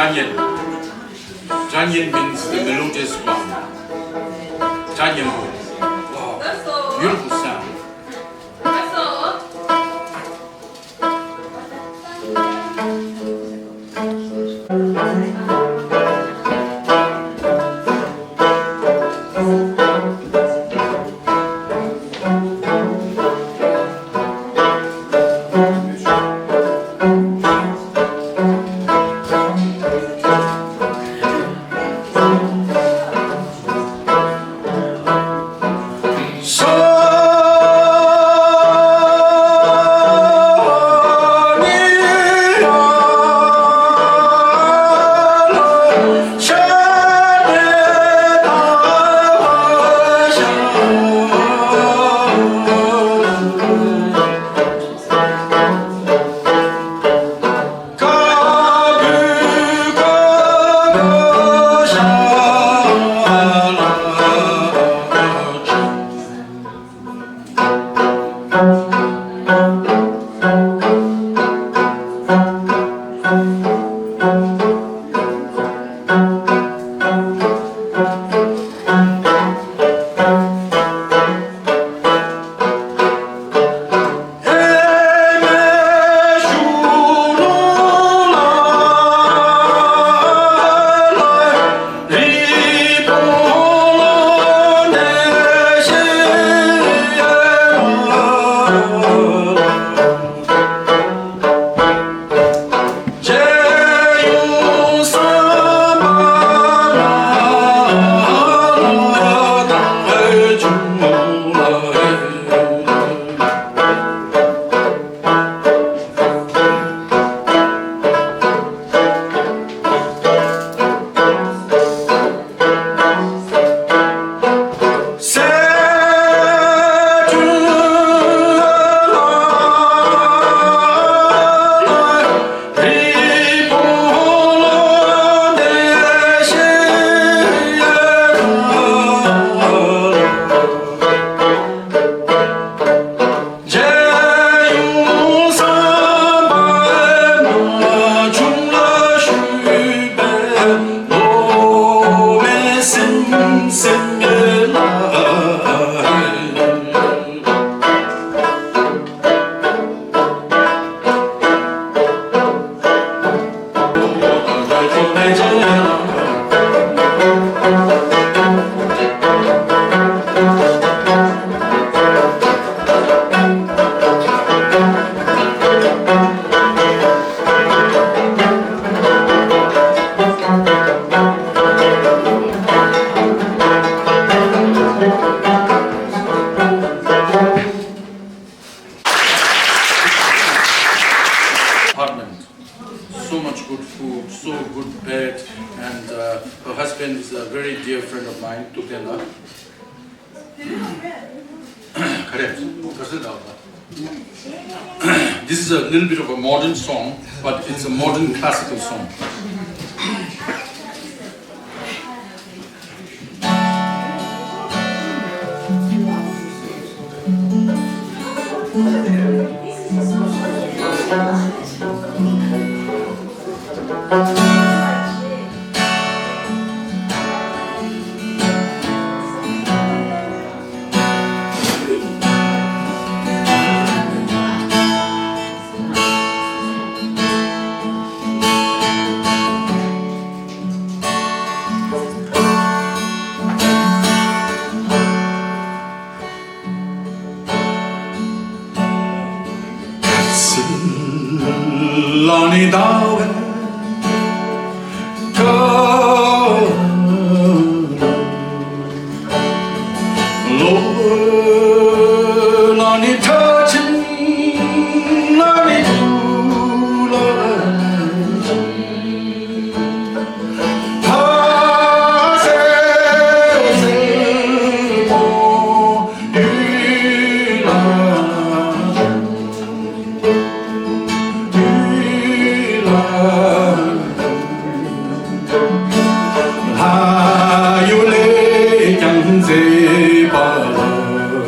Daniel. Daniel means the melodious one. Daniel. Wow. Beautiful sound. So much good food, so good bed, and her husband is a very dear friend of mine, Tukena. This is a little bit of a modern song, but it's a modern classical song. Lonely Darwin, go, Lord, lonely touching, lonely Hãy subscribe cho kênh Ghiền Mì Gõ để không bỏ lỡ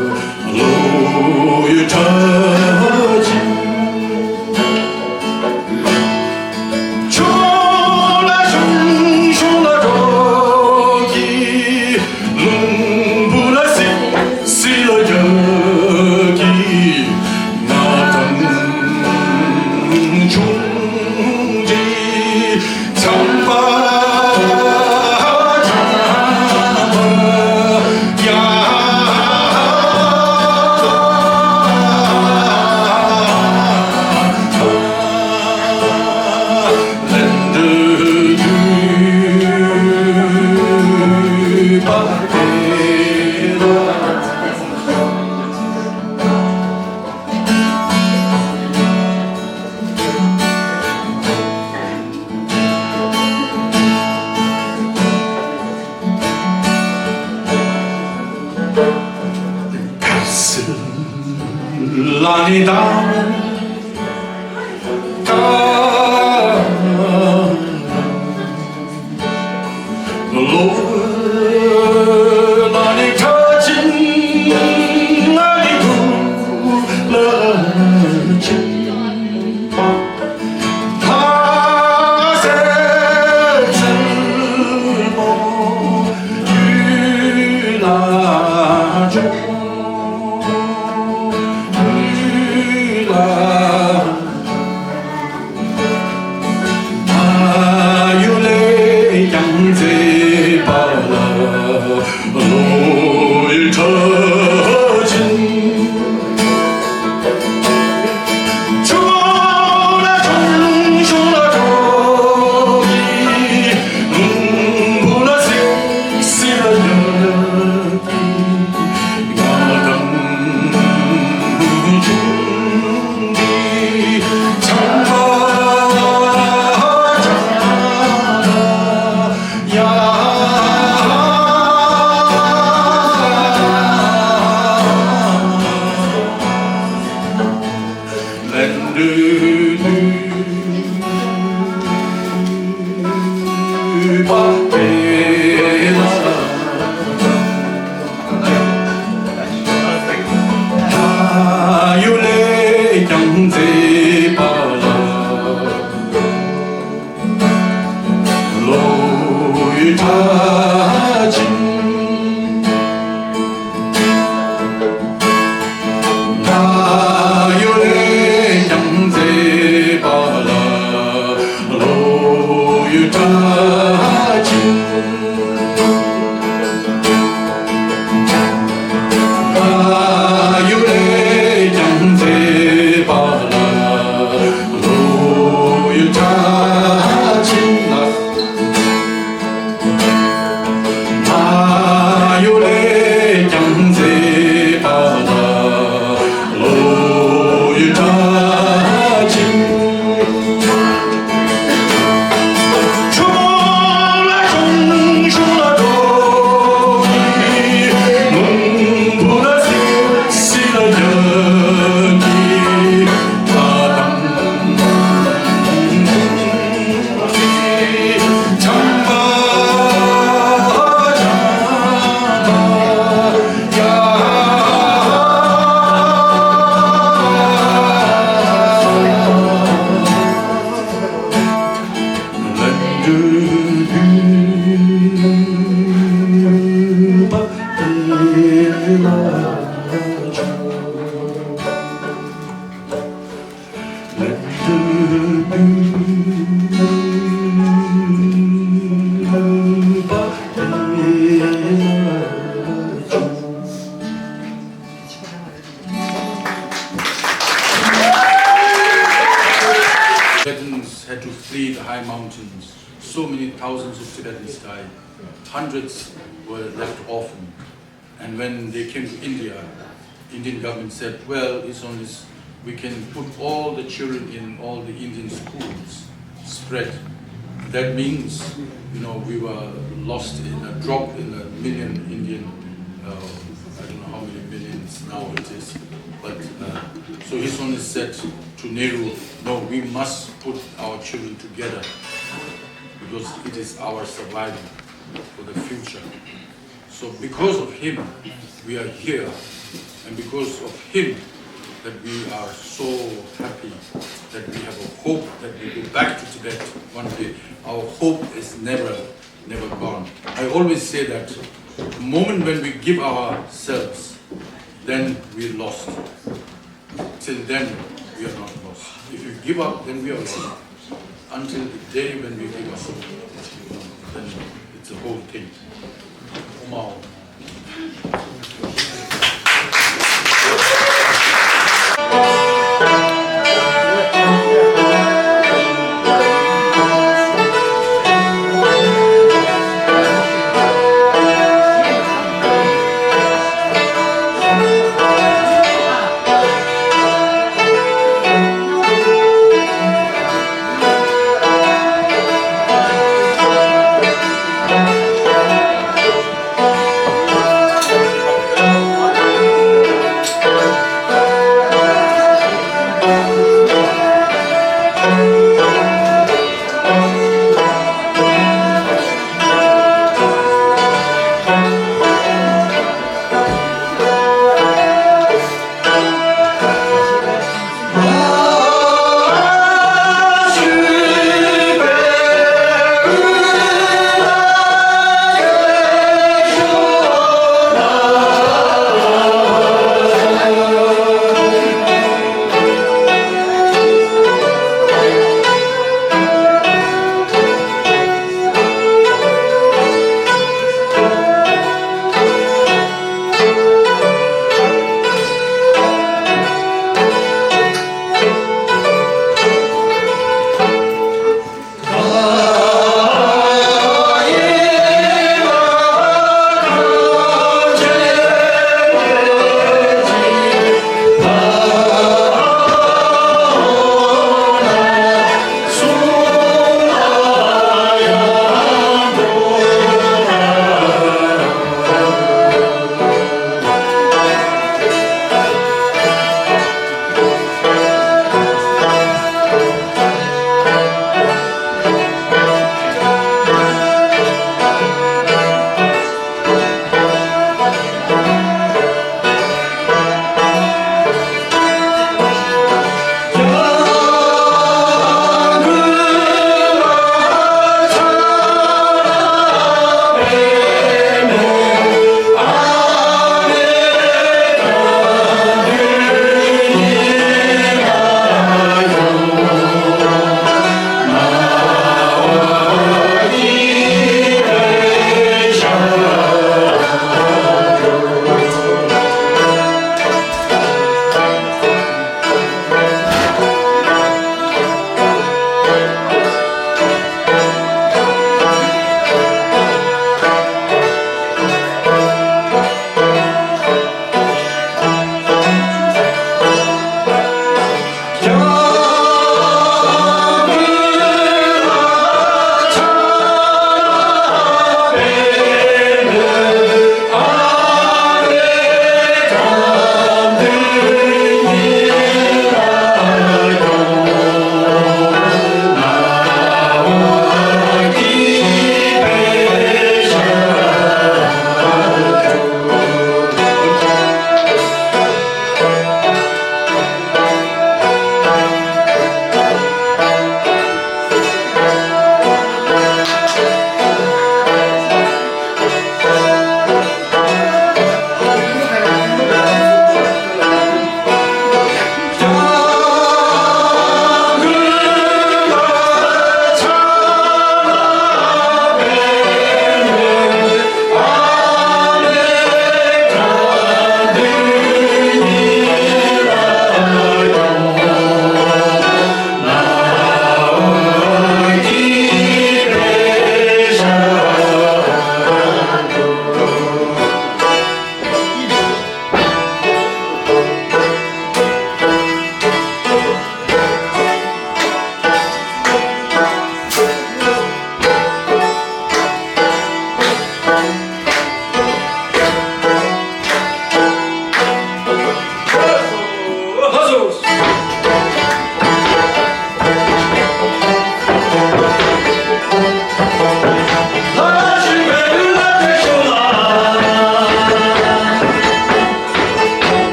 가슬라니 닿는 로라니 터진 나니 굴러진 다새 슬모 유라죠 노을 터진 주라 정주라 저기 눈보라 색시라 여기 야당 준비 장마 야 Tibetans had to flee the high mountains. So many thousands of Tibetans died. Hundreds were left orphaned. And when they came to India, Indian government said, well, it's only we can put all the children in all the Indian schools, spread. That means, you know, we were lost in a drop in a million Indian, I don't know how many millions now it is. But so his only said to Nehru, no, we must put our children together because it is our survival for the future. So because of him, we are here, and because of him, that we are so happy that we have a hope that we go back to Tibet one day. Our hope is never gone. I always say that the moment when we give ourselves, then we're lost. Till then, we are not lost. If you give up, then we are lost. Until the day when we give up, then it's a whole thing. Wow.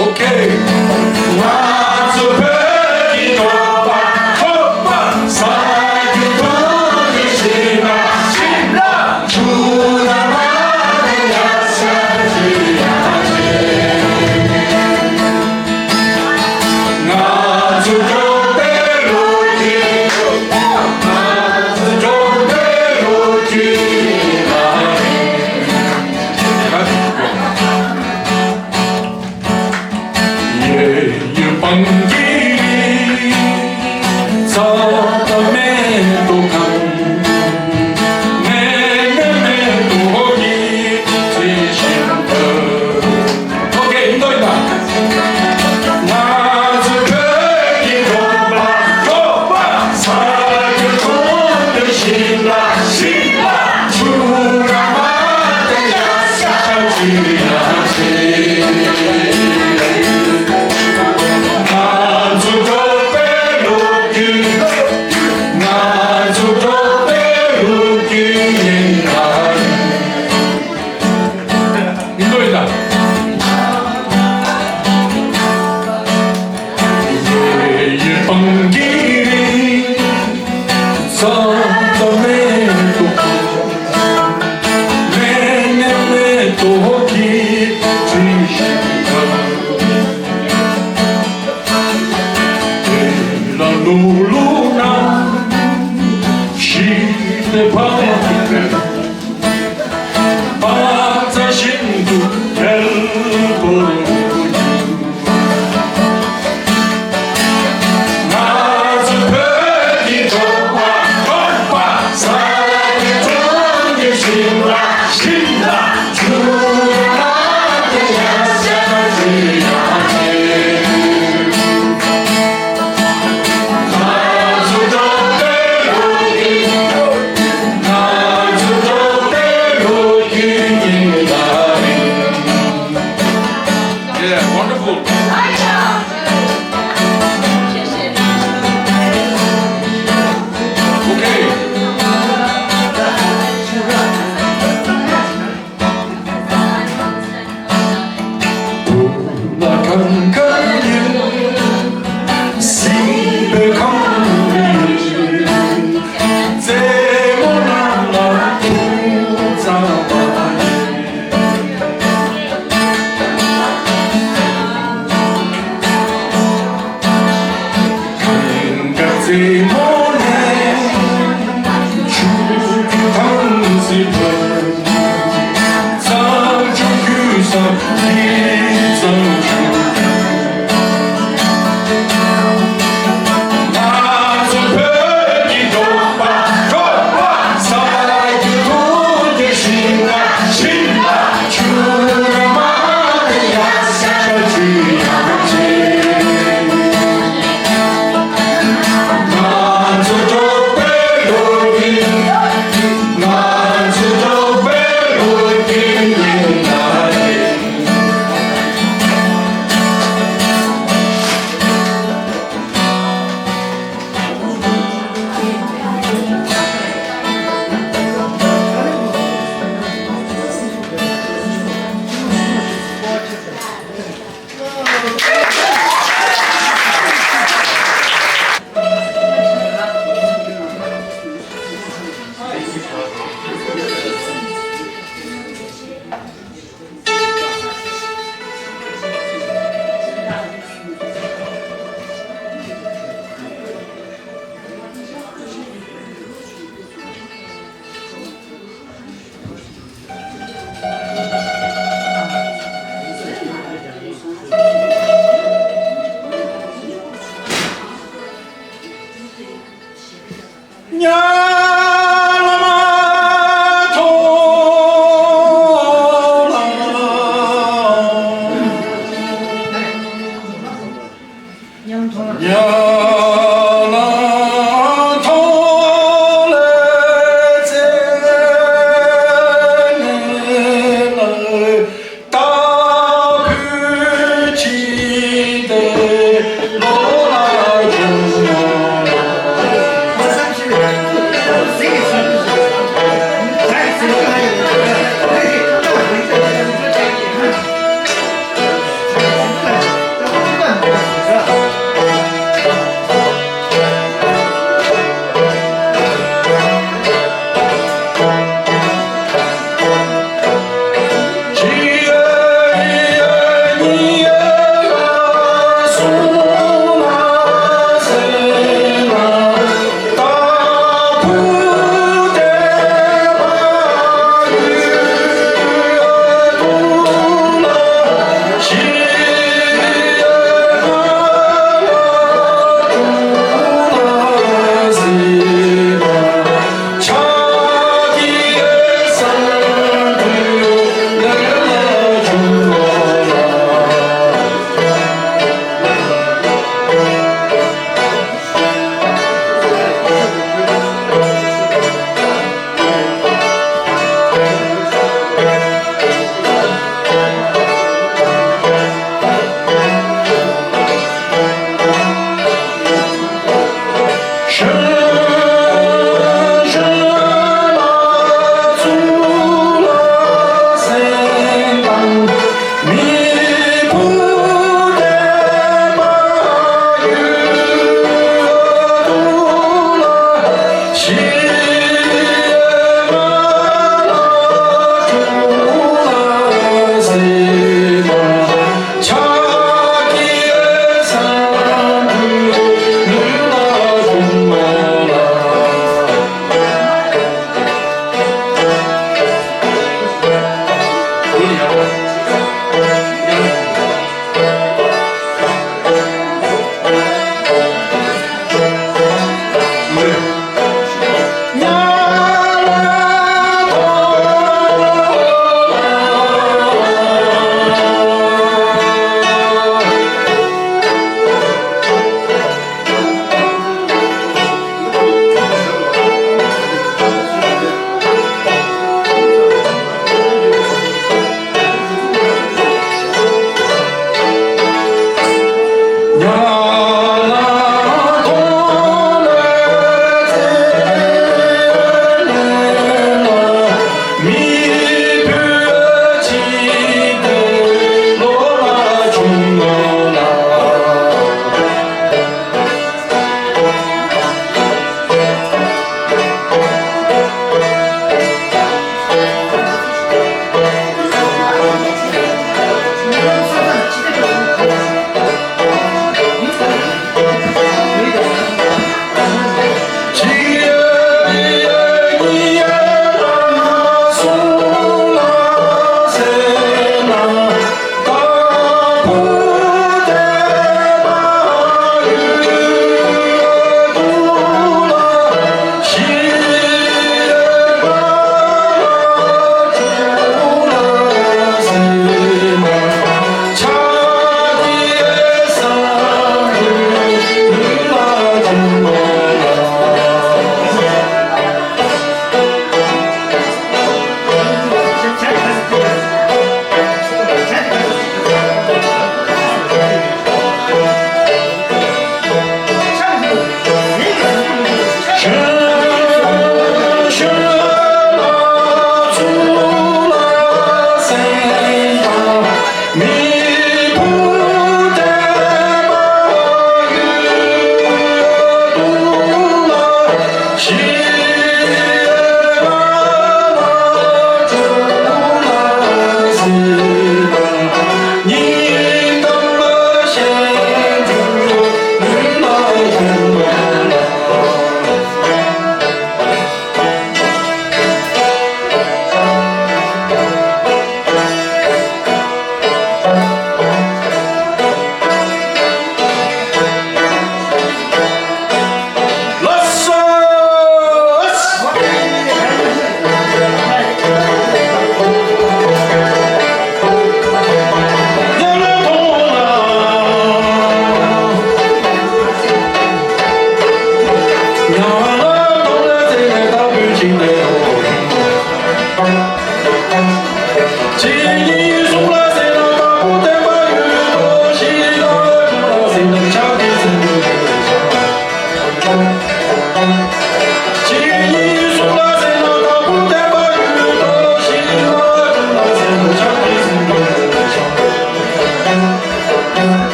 오케이 와서 기도와 호빠 사랑이 보이시나 신랑 주나만의 약사지야지 나주 교대로지 나주 교대로지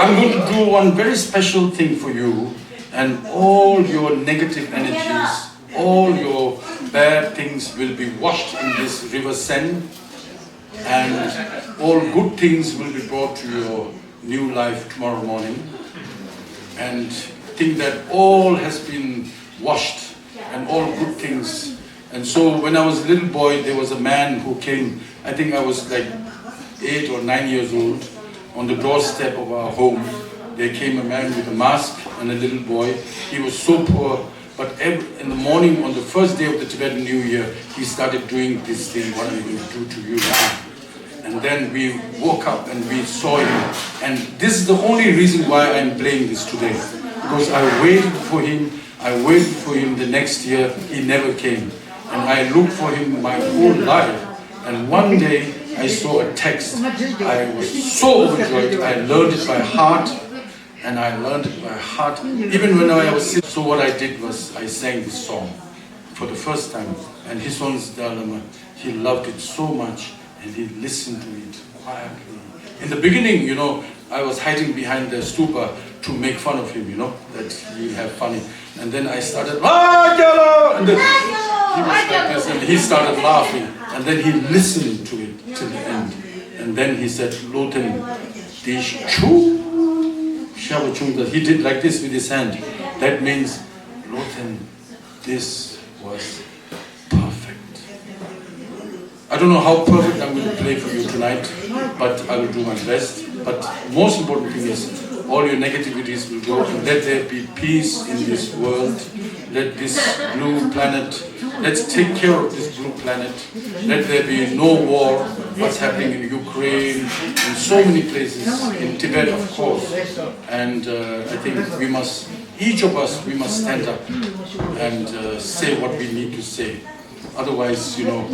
I'm going to do one very special thing for you, and all your negative energies, all your bad things will be washed in this river Seine, and all good things will be brought to your new life tomorrow morning. And think that all has been washed and all good things. And so when I was a little boy, there was a man who came, I think I was like 8 or 9 years old, on the doorstep of our home. There came a man with a mask and a little boy. He was so poor, but in the morning, on the first day of the Tibetan New Year, he started doing this thing, what I'm going to do to you now. And then we woke up and we saw him. And this is the only reason why I'm playing this today. Because I waited for him the next year, he never came. And I looked for him my whole life. And one day I saw a text. I was so overjoyed. I learned it by heart. And I learned it by heart. Even when I was sick. So what I did was I sang this song for the first time. And his son's Dalama, he loved it so much. And he listened to it quietly. In the beginning, you know, I was hiding behind the stupa to make fun of him, you know, that he have funny. And then I started, and then he was like this, and he started laughing. And then he listened to it till the end. And then he said, Loten, dish chu, that he did like this with his hand. That means, Loten, this was perfect. I don't know how perfect I'm going to play for you tonight, but I will do my best. But most important thing is, all your negativities will go, and let there be peace in this world. Let this blue planet, let's take care of this blue planet. Let there be no war, what's happening in Ukraine, in so many places, in Tibet of course. And I think we must, each of us, we must stand up and say what we need to say. Otherwise, you know,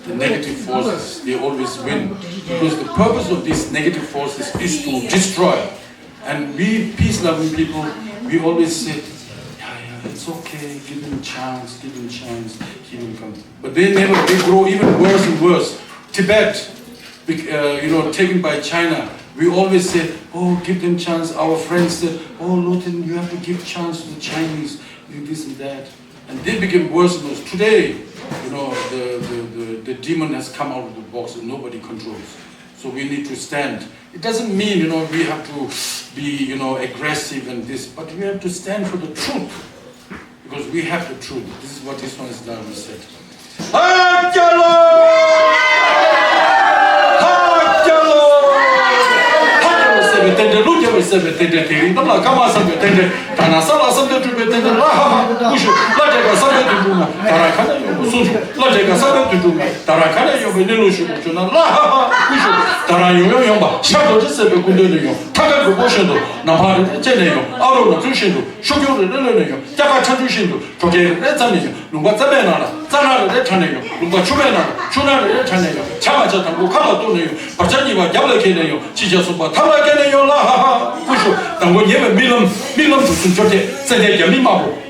the negative forces, they always win. Because the purpose of these negative forces is to destroy. And we peace-loving people, we always say, yeah, it's okay, give him a chance, he will come. But they grow even worse and worse. Tibet, you know, taken by China, we always say, oh, give them chance. Our friends said, oh, Loten, you have to give chance to the Chinese, this and that. And they became worse and worse. Today, you know, the demon has come out of the box and nobody controls. So we need to stand. It doesn't mean, you know, we have to be, you know, aggressive and this, but we have to stand for the truth. Because we have the truth. This is what this one is done, said.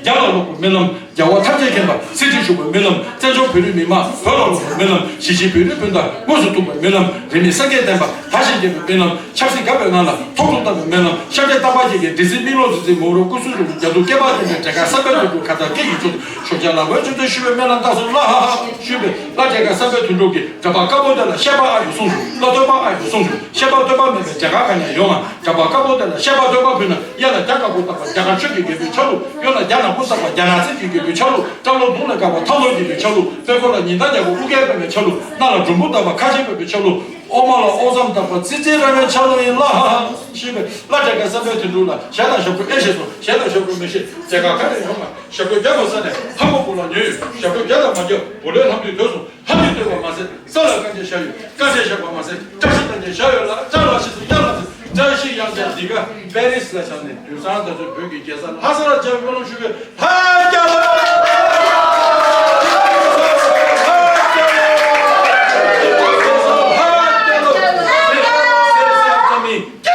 야라로 멜럼 야와 탑제겐바 세지주고 멜럼 제조 비르미마 벌어로 멜럼 시시 비르빈다 모습도 멜럼 레미 상게된바 다시 게 멜럼 찹시 가베나라 토토다 멜럼 샤게 타바지게 디즈밀로즈 모로 구수로 야도 깨바데 제가 사베도 가다 깨기죠 쇼자라고 저도 쉬베 멜럼 다솔라 쉬베 라제가 사베 둔로기 자바카보다라 샤바 아유송 라도바 아유송 샤바 도바 메 제가 가냐 용아 자바카보다라 샤바 도바 비나 야나 자카보다 자가 쮸게 비처로 요나 야나 보다가 야나 쮸게 비처로 장로 돈을 가고 타로기 비처로 되고라 니다냐고 우게베 비처로 나라 좀보다가 카제베 비처로 오마라 오삼다바 지지라면 차로일라 시베 라제가 사베 둔로라 샤다 쇼고 에셰도 샤다 쇼고 메시 제가 가는 용아 쇼고 잡아서네 한번 불러니 쇼고 잡아 맞죠 볼에 한번 넣어서 한번 되고 마세 살아 간제 샤유 간제 샤고 마세 자신한테 샤유라 잘라시도 잘라서 자신 양자 네가 베리스라 잖네 유산도 저 벽이 계산 하사라 잡으면 주게 하자